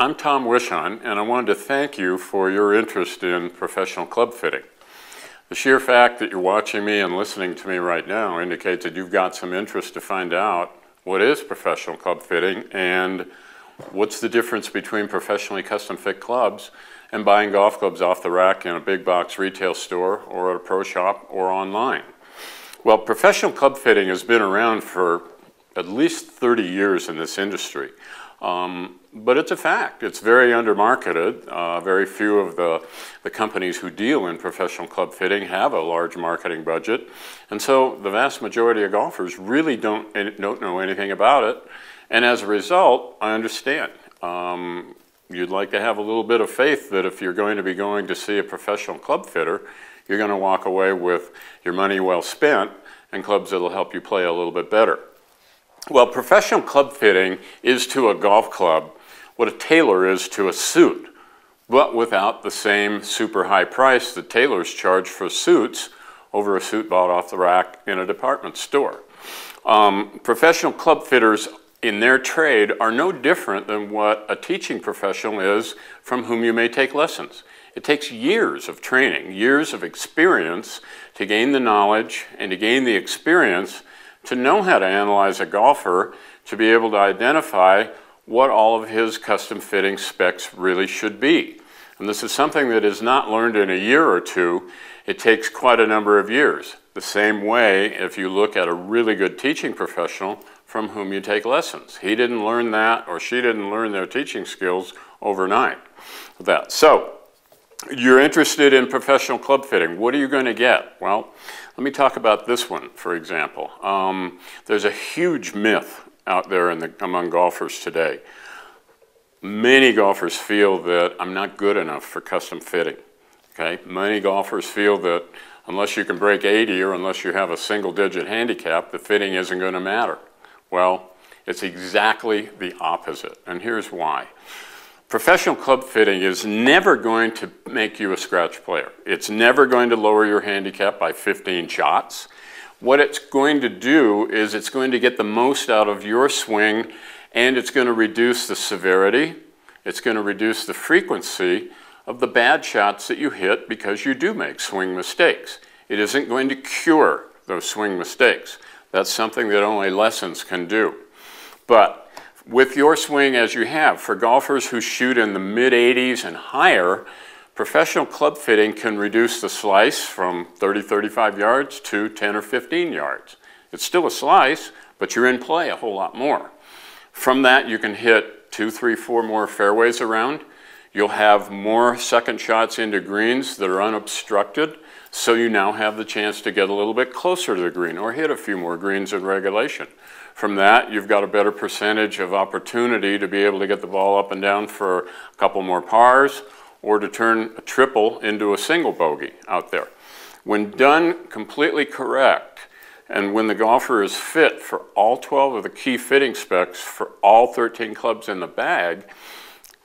I'm Tom Wishon, and I wanted to thank you for your interest in professional club fitting. The sheer fact that you're watching me and listening to me right now indicates that you've got some interest to find out what is professional club fitting and what's the difference between professionally custom fit clubs and buying golf clubs off the rack in a big box retail store or at a pro shop or online. Well, professional club fitting has been around for at least 30 years in this industry. But it's a fact. It's very undermarketed. Very few of the companies who deal in professional club fitting have a large marketing budget. And so the vast majority of golfers really don't know anything about it. And as a result, I understand. You'd like to have a little bit of faith that if you're going to be going to see a professional club fitter, you're going to walk away with your money well spent and clubs that'll help you play a little bit better. Well, professional club fitting is to a golf club what a tailor is to a suit, but without the same super high price that tailors charge for suits over a suit bought off the rack in a department store. Professional club fitters in their trade are no different than what a teaching professional is from whom you may take lessons. It takes years of training, years of experience to gain the knowledge and to gain the experience to know how to analyze a golfer, to be able to identify what all of his custom fitting specs really should be. And this is something that is not learned in a year or two. It takes quite a number of years. The same way if you look at a really good teaching professional from whom you take lessons. He didn't learn that or she didn't learn their teaching skills overnight. So, you're interested in professional club fitting. What are you going to get? Well, let me talk about this one, for example. There's a huge myth out there among golfers today. Many golfers feel that I'm not good enough for custom fitting. Okay? Many golfers feel that unless you can break 80 or unless you have a single-digit handicap, the fitting isn't going to matter. Well, it's exactly the opposite, and here's why. Professional club fitting is never going to make you a scratch player. It's never going to lower your handicap by 15 shots. What it's going to do is it's going to get the most out of your swing, and it's going to reduce the severity, it's going to reduce the frequency of the bad shots that you hit because you do make swing mistakes. It isn't going to cure those swing mistakes. That's something that only lessons can do. But with your swing as you have, for golfers who shoot in the mid-80s and higher, professional club fitting can reduce the slice from 30, 35 yards to 10 or 15 yards. It's still a slice, but you're in play a whole lot more. From that, you can hit 2, 3, 4 more fairways around. You'll have more second shots into greens that are unobstructed, so you now have the chance to get a little bit closer to the green or hit a few more greens in regulation. From that, you've got a better percentage of opportunity to be able to get the ball up and down for a couple more pars or to turn a triple into a single bogey out there. When done completely correct, and when the golfer is fit for all 12 of the key fitting specs for all 13 clubs in the bag,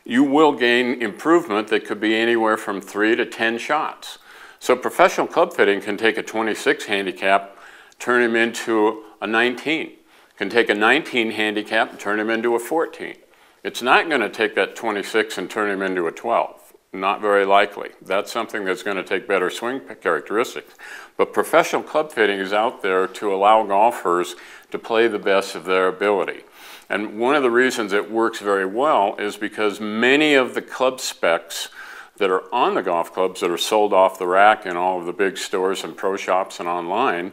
you will gain improvement that could be anywhere from 3 to 10 shots. So professional club fitting can take a 26 handicap, turn him into a 19. Can take a 19 handicap and turn him into a 14. It's not going to take that 26 and turn him into a 12. Not very likely. That's something that's going to take better swing characteristics. But professional club fitting is out there to allow golfers to play the best of their ability. And one of the reasons it works very well is because many of the club specs that are on the golf clubs that are sold off the rack in all of the big stores and pro shops and online,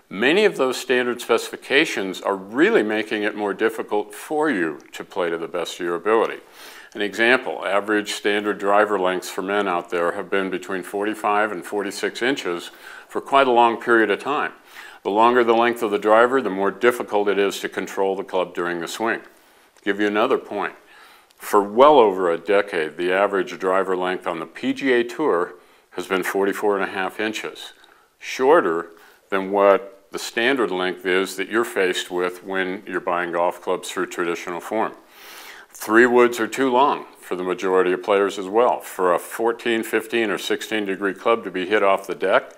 many of those standard specifications are really making it more difficult for you to play to the best of your ability. An example, average standard driver lengths for men out there have been between 45 and 46 inches for quite a long period of time. The longer the length of the driver, the more difficult it is to control the club during the swing. To give you another point, for well over a decade, the average driver length on the PGA Tour has been 44.5 inches, shorter than what the standard length is that you're faced with when you're buying golf clubs through traditional form. 3 woods are too long for the majority of players as well. For a 14, 15, or 16 degree club to be hit off the deck,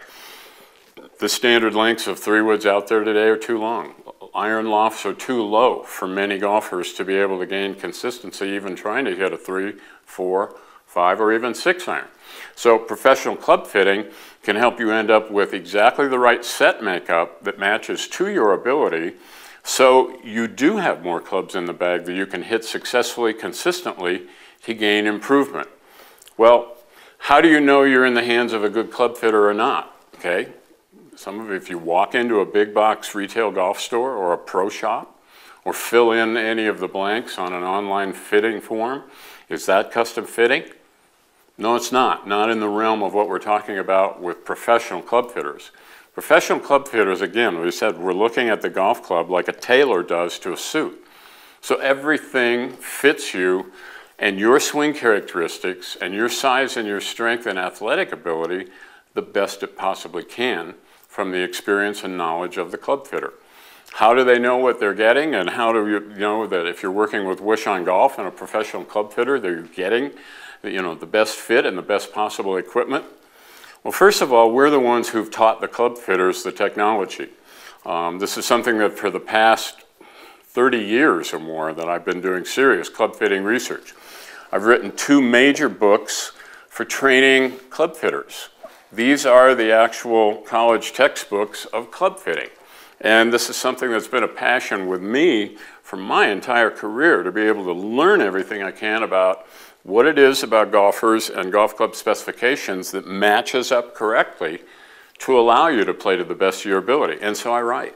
the standard lengths of 3 woods out there today are too long. iron lofts are too low for many golfers to be able to gain consistency, even trying to hit a 3, 4, 5, or even 6 iron. So professional club fitting can help you end up with exactly the right set makeup that matches to your ability, so you do have more clubs in the bag that you can hit successfully, consistently, to gain improvement. Well, how do you know you're in the hands of a good club fitter or not? Okay, if you walk into a big box retail golf store or a pro shop, or fill in any of the blanks on an online fitting form, is that custom fitting? No, it's not. Not in the realm of what we're talking about with professional club fitters. Professional club fitters, again, we said we're looking at the golf club like a tailor does to a suit. So everything fits you and your swing characteristics and your size and your strength and athletic ability the best it possibly can from the experience and knowledge of the club fitter. How do they know what they're getting, and how do you know that if you're working with Wishon Golf and a professional club fitter, that you're getting the best fit and the best possible equipment? Well, first of all, we're the ones who've taught the club fitters the technology. This is something that for the past 30 years or more that I've been doing serious club fitting research. I've written 2 major books for training club fitters. These are the actual college textbooks of club fitting. And this is something that's been a passion with me for my entire career, to be able to learn everything I can about what it is about golfers and golf club specifications that matches up correctly to allow you to play to the best of your ability. And so I write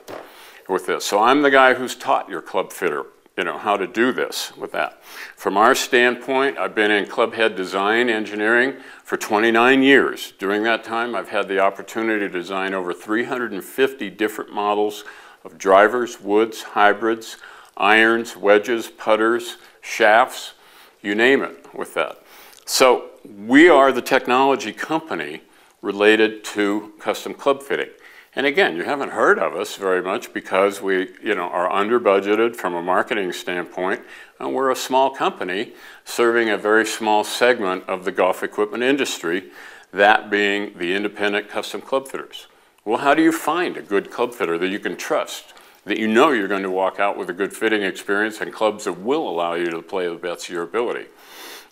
with this. So I'm the guy who's taught your club fitter, how to do this with that. From our standpoint, I've been in club head design engineering for 29 years. During that time, I've had the opportunity to design over 350 different models of drivers, woods, hybrids, irons, wedges, putters, shafts, you name it with that. So we are the technology company related to custom club fitting. And again, you haven't heard of us very much because we are under budgeted from a marketing standpoint, and we're a small company serving a very small segment of the golf equipment industry, that being the independent custom club fitters. Well, how do you find a good club fitter that you can trust, that you know you're going to walk out with a good fitting experience and clubs that will allow you to play the best of your ability?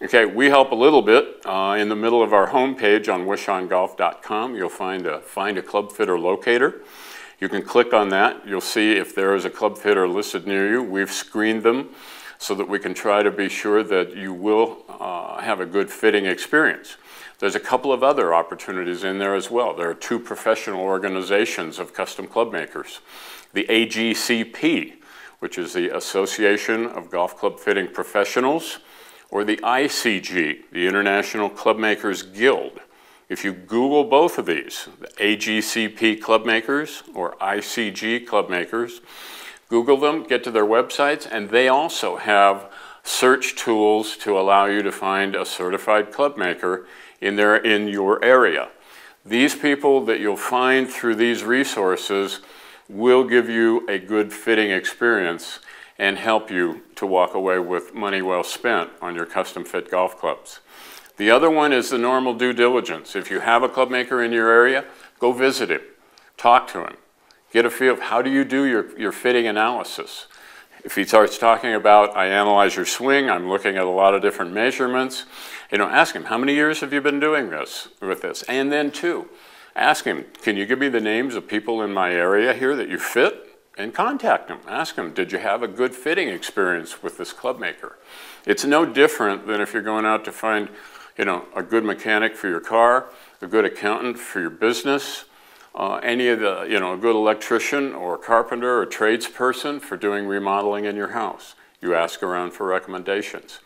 Okay, we help a little bit. In the middle of our homepage on wishongolf.com, you'll find a club fitter locator. You can click on that. You'll see if there is a club fitter listed near you. We've screened them so that we can try to be sure that you will have a good fitting experience. There's a couple of other opportunities in there as well. There are 2 professional organizations of custom club makers. The AGCP, which is the Association of Golf Club Fitting Professionals, or the ICG, the International Club Makers Guild. If you Google both of these, the AGCP Club Makers or ICG Club Makers, Google them, get to their websites, and they also have search tools to allow you to find a certified club maker in your area. These people that you'll find through these resources will give you a good fitting experience and help you to walk away with money well spent on your custom fit golf clubs. The other one is the normal due diligence. If you have a club maker in your area, go visit him, talk to him, get a feel of how do you do your fitting analysis. If he starts talking about, I analyze your swing, I'm looking at a lot of different measurements, ask him, how many years have you been doing this with this? And then 2, ask him, can you give me the names of people in my area here that you fit? And contact them. Ask them, did you have a good fitting experience with this club maker? It's no different than if you're going out to find, a good mechanic for your car, a good accountant for your business, any of the, a good electrician or carpenter or tradesperson for doing remodeling in your house. You ask around for recommendations.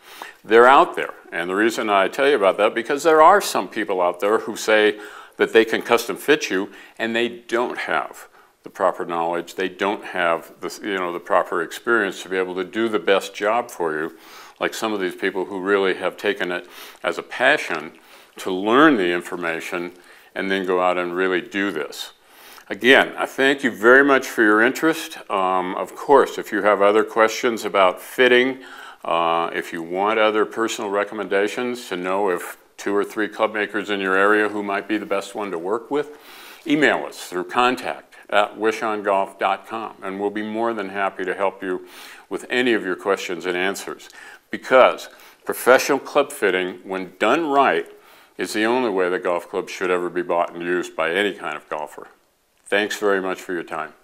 They're out there. And the reason I tell you about that, because there are some people out there who say that they can custom fit you and they don't have the proper knowledge, they don't have the proper experience to be able to do the best job for you, like some of these people who really have taken it as a passion to learn the information and then go out and really do this. Again, I thank you very much for your interest. Of course, if you have other questions about fitting, if you want other personal recommendations to know if 2 or 3 club makers in your area who might be the best one to work with, email us through wishongolf.com, and we'll be more than happy to help you with any of your questions and answers, because professional club fitting, when done right, is the only way that golf clubs should ever be bought and used by any kind of golfer. Thanks very much for your time.